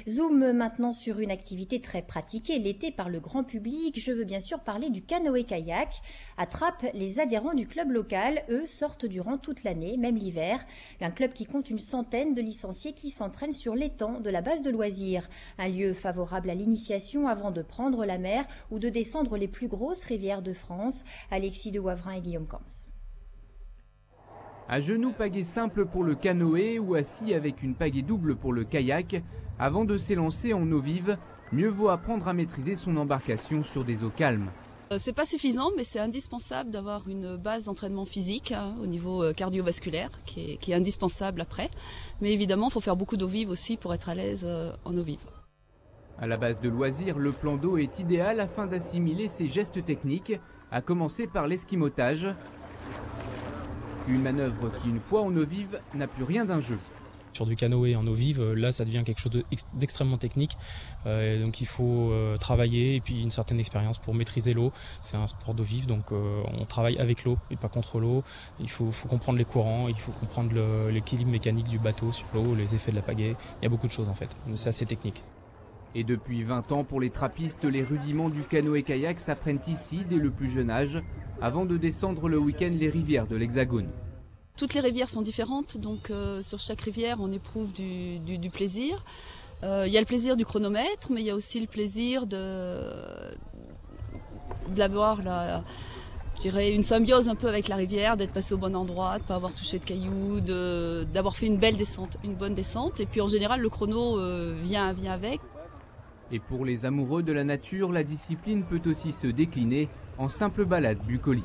Zoom maintenant sur une activité très pratiquée l'été par le grand public. Je veux bien sûr parler du canoë-kayak. À Trappes, les adhérents du club local, eux, sortent durant toute l'année, même l'hiver. Un club qui compte une centaine de licenciés qui s'entraînent sur l'étang de la base de loisirs. Un lieu favorable à l'initiation avant de prendre la mer ou de descendre les plus grosses rivières de France. Alexis de Wavrin et Guillaume Camps. À genoux, pagaie simple pour le canoë ou assis avec une pagaie double pour le kayak. Avant de s'élancer en eau vive, mieux vaut apprendre à maîtriser son embarcation sur des eaux calmes. C'est pas suffisant, mais c'est indispensable d'avoir une base d'entraînement physique au niveau cardiovasculaire qui est indispensable après. Mais évidemment, il faut faire beaucoup d'eau vive aussi pour être à l'aise en eau vive. À la base de loisirs, le plan d'eau est idéal afin d'assimiler ces gestes techniques, à commencer par l'esquimotage. Une manœuvre qui, une fois en eau vive, n'a plus rien d'un jeu. Sur du canoë en eau vive, là ça devient quelque chose d'extrêmement technique. Donc il faut travailler et puis une certaine expérience pour maîtriser l'eau. C'est un sport d'eau vive, donc on travaille avec l'eau et pas contre l'eau. Il faut comprendre les courants, il faut comprendre l'équilibre mécanique du bateau sur l'eau, les effets de la pagaie. Il y a beaucoup de choses en fait, c'est assez technique. Et depuis 20 ans, pour les trappistes, les rudiments du canoë-kayak s'apprennent ici dès le plus jeune âge, avant de descendre le week-end les rivières de l'Hexagone. Toutes les rivières sont différentes, donc sur chaque rivière on éprouve du plaisir. Il y a le plaisir du chronomètre, mais il y a aussi le plaisir d'avoir je dirais une symbiose un peu avec la rivière, d'être passé au bon endroit, de ne pas avoir touché de cailloux, d'avoir fait une belle descente, une bonne descente. Et puis en général le chrono vient avec. Et pour les amoureux de la nature, la discipline peut aussi se décliner en simple balade bucolique.